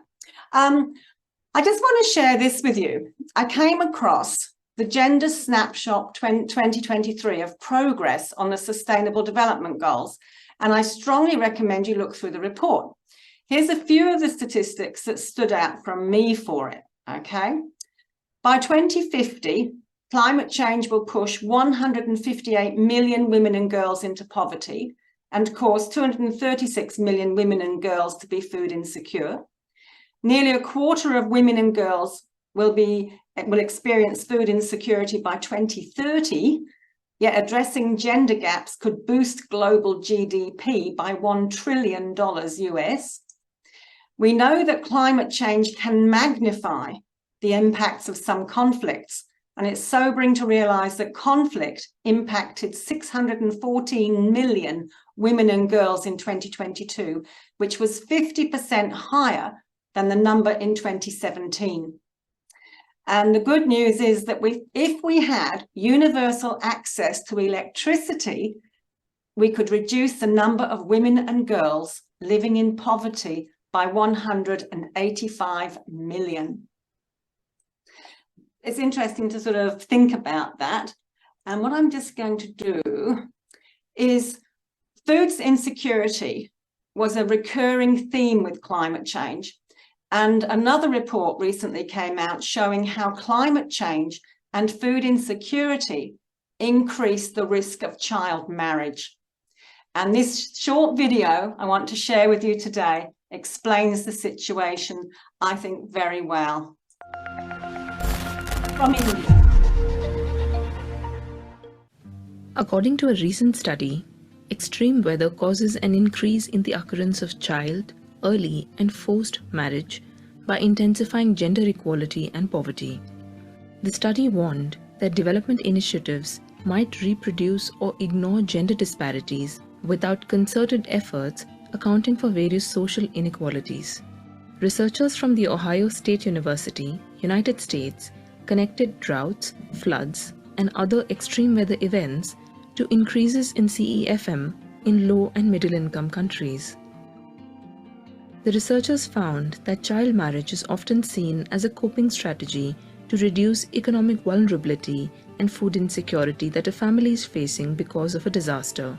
S1: I just want to share this with you. I came across the Gender Snapshot 2023 of progress on the Sustainable Development Goals, and I strongly recommend you look through the report. Here's a few of the statistics that stood out from me for it, okay? By 2050, climate change will push 158 million women and girls into poverty and cause 236 million women and girls to be food insecure. Nearly a quarter of women and girls will experience food insecurity by 2030, yet addressing gender gaps could boost global GDP by $1 trillion US. We know that climate change can magnify the impacts of some conflicts, and it's sobering to realize that conflict impacted 614 million women and girls in 2022, which was 50% higher than the number in 2017. And the good news is that if we had universal access to electricity, we could reduce the number of women and girls living in poverty by 185 million. It's interesting to sort of think about that. And what I'm just going to do is, food insecurity was a recurring theme with climate change. And another report recently came out showing how climate change and food insecurity increase the risk of child marriage. And this short video I want to share with you today explains the situation, I think, very well. From India.
S7: According to a recent study, extreme weather causes an increase in the occurrence of child, early and forced marriage by intensifying gender equality and poverty. The study warned that development initiatives might reproduce or ignore gender disparities without concerted efforts accounting for various social inequalities. Researchers from the Ohio State University, United States, connected droughts, floods, and other extreme weather events to increases in CEFM in low and middle income countries. The researchers found that child marriage is often seen as a coping strategy to reduce economic vulnerability and food insecurity that a family is facing because of a disaster.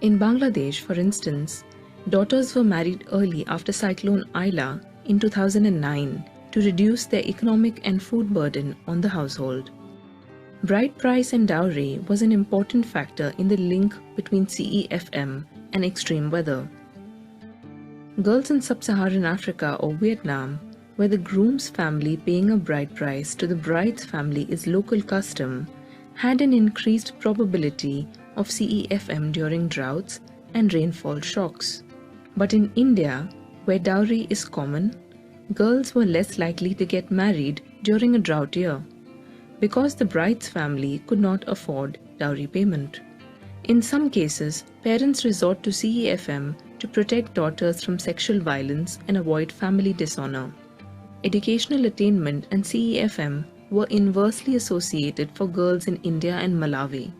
S7: In Bangladesh, for instance, daughters were married early after Cyclone Aila in 2009 to reduce their economic and food burden on the household. Bride price and dowry was an important factor in the link between CEFM and extreme weather. Girls in sub-Saharan Africa or Vietnam, where the groom's family paying a bride price to the bride's family is local custom, had an increased probability of CEFM during droughts and rainfall shocks. But in India, where dowry is common, girls were less likely to get married during a drought year because the bride's family could not afford dowry payment. In some cases, parents resort to CEFM to protect daughters from sexual violence and avoid family dishonor. Educational attainment and CEFM were inversely associated for girls in India and Malawi.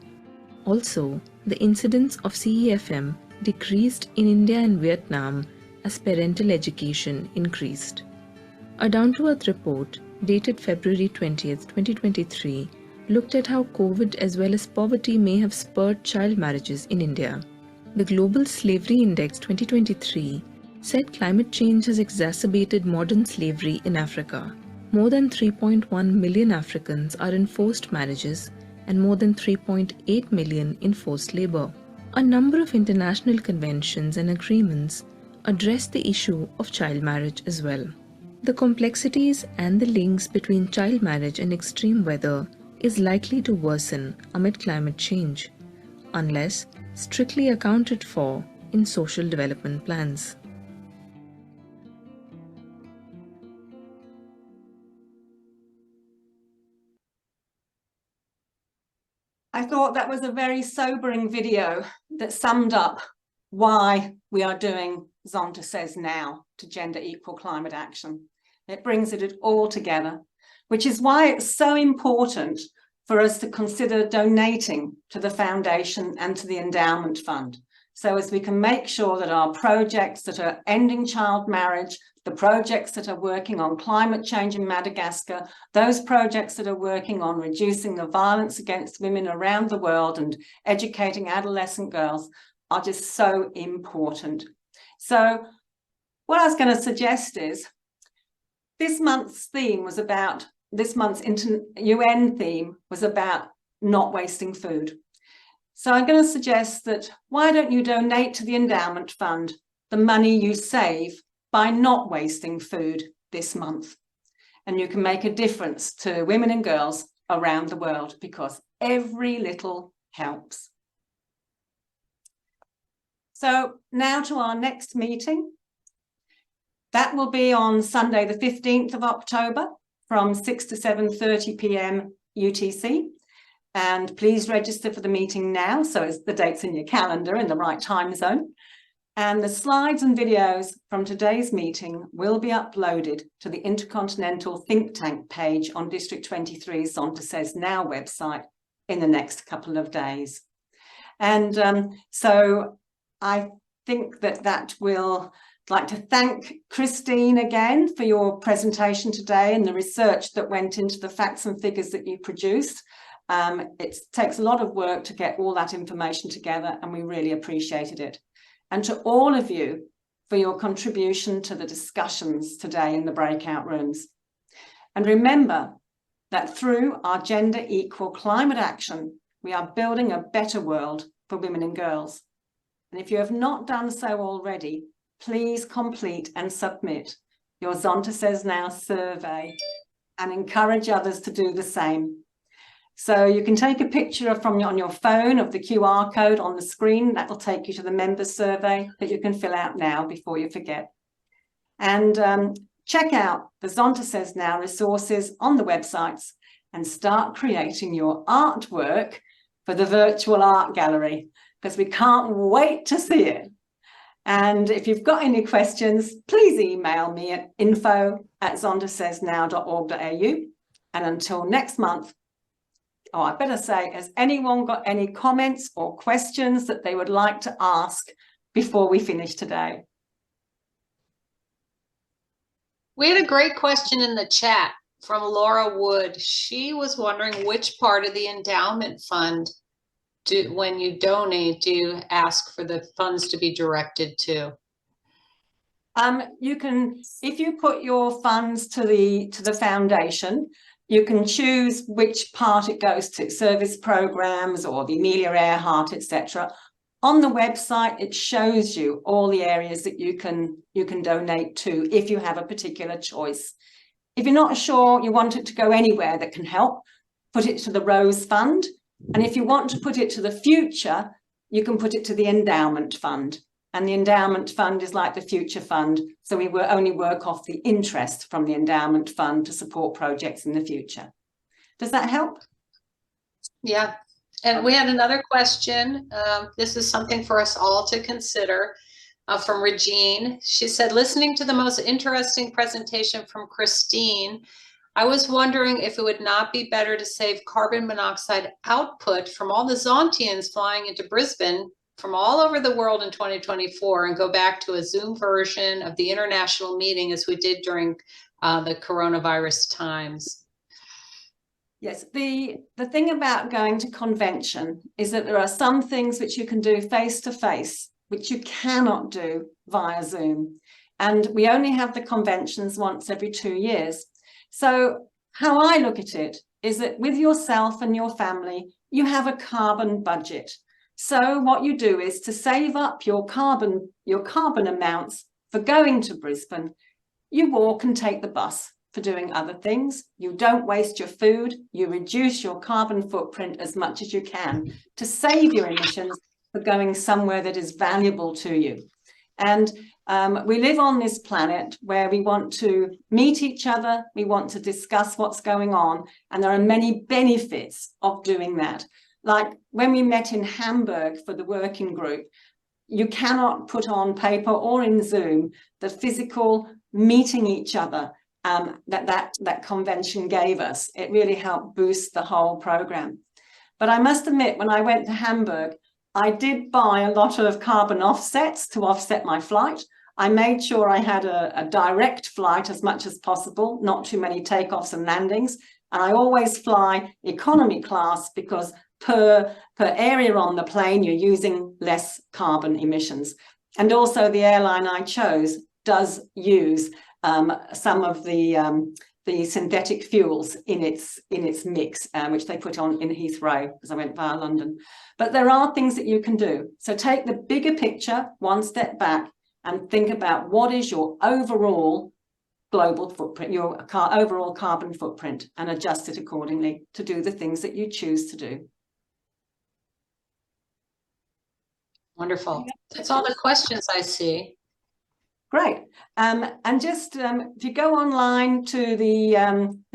S7: Also, the incidence of CEFM decreased in India and Vietnam as parental education increased. A down-to-earth report dated February 20th, 2023 looked at how COVID as well as poverty may have spurred child marriages in India. The Global Slavery Index 2023 said climate change has exacerbated modern slavery in Africa. More than 3.1 million Africans are in forced marriages and more than 3.8 million in forced labor. A number of international conventions and agreements address the issue of child marriage as well. The complexities and the links between child marriage and extreme weather is likely to worsen amid climate change, unless strictly accounted for in social development plans.
S1: I thought that was a very sobering video that summed up why we are doing Zonta Says Now to gender equal climate action. It brings it all together, which is why it's so important for us to consider donating to the foundation and to the endowment fund, so as we can make sure that our projects that are ending child marriage, the projects that are working on climate change in Madagascar, those projects that are working on reducing the violence against women around the world and educating adolescent girls are just so important. So what I was going to suggest is this month's theme was about, this month's UN theme was about not wasting food. So I'm going to suggest that why don't you donate to the endowment fund the money you save by not wasting food this month? And you can make a difference to women and girls around the world, because every little helps. So now to our next meeting. That will be on Sunday, the 15th of October from 6 to 7:30 p.m. UTC. And please register for the meeting now, so the date's in your calendar in the right time zone. And the slides and videos from today's meeting will be uploaded to the Intercontinental Think Tank page on District 23's Zonta Says Now website in the next couple of days. And so I think that will like to thank Christine again for your presentation today and the research that went into the facts and figures that you produced. It takes a lot of work to get all that information together, and we really appreciated it. And to all of you for your contribution to the discussions today in the breakout rooms. And remember that through our gender equal climate action, we are building a better world for women and girls. And if you have not done so already, please complete and submit your Zonta Says Now survey and encourage others to do the same. So you can take a picture on your phone of the QR code on the screen. That will take you to the members survey that you can fill out now before you forget. And check out the Zonta Says Now resources on the websites and start creating your artwork for the virtual art gallery, because we can't wait to see it. And if you've got any questions, please email me at info@zontasaysnow.org.au. And until next month, oh, I better say, has anyone got any comments or questions that they would like to ask before we finish today?
S4: We had a great question in the chat from Laura Wood. She was wondering which part of the endowment fund when you donate, do you ask for the funds to be directed to?
S1: You can, if you put your funds to the foundation, you can choose which part it goes to, service programs or the Amelia Earhart, etc. On the website, it shows you all the areas that you can donate to if you have a particular choice. If you're not sure you want it to go anywhere that can help, put it to the Rose Fund. And if you want to put it to the future, you can put it to the endowment fund. And the endowment fund is like the future fund. So we will only work off the interest from the endowment fund to support projects in the future. Does that help?
S4: Yeah. And we had another question. This is something for us all to consider from Regine. She said, listening to the most interesting presentation from Christine, I was wondering if it would not be better to save carbon monoxide output from all the Zontians flying into Brisbane from all over the world in 2024 and go back to a Zoom version of the international meeting as we did during the coronavirus times.
S1: Yes, the thing about going to convention is that there are some things which you can do face to face, which you cannot do via Zoom. And we only have the conventions once every 2 years. So how I look at it is that with yourself and your family, you have a carbon budget. So what you do is to save up your carbon amounts for going to Brisbane, you walk and take the bus for doing other things. You don't waste your food. You reduce your carbon footprint as much as you can to save your emissions for going somewhere that is valuable to you. And we live on this planet where we want to meet each other, we want to discuss what's going on, and there are many benefits of doing that. Like when we met in Hamburg for the working group, you cannot put on paper or in Zoom the physical meeting each other that convention gave us. It really helped boost the whole program. But I must admit, when I went to Hamburg, I did buy a lot of carbon offsets to offset my flight. I made sure I had a direct flight as much as possible, not too many takeoffs and landings. And I always fly economy class because per area on the plane, you're using less carbon emissions. And also the airline I chose does use some of the synthetic fuels in its mix, which they put on in Heathrow, because I went via London. But there are things that you can do. So take the bigger picture, one step back, and think about what is your overall global footprint, your overall carbon footprint, and adjust it accordingly to do the things that you choose to do.
S4: Wonderful. That's all the questions I see.
S1: Great. And just if you go online to the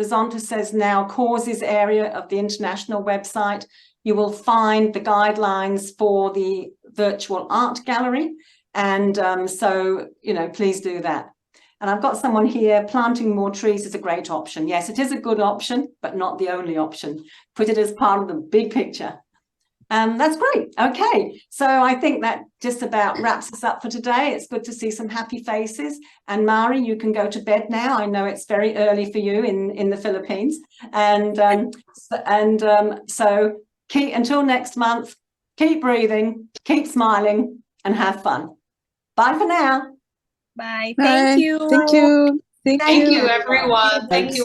S1: Zonta Says Now causes area of the international website, you will find the guidelines for the virtual art gallery. And so, you know, please do that. And I've got someone here, planting more trees is a great option. Yes, it is a good option, but not the only option. Put it as part of the big picture. That's great. Okay, so I think that just about wraps us up for today. It's good to see some happy faces. And Mari, you can go to bed now. I know it's very early for you in the Philippines. And so keep until next month. Keep breathing, keep smiling, and have fun. Bye for now.
S8: Bye.
S2: Bye.
S8: Thank you.
S2: Thank you.
S4: Thank you, everyone. Thank you.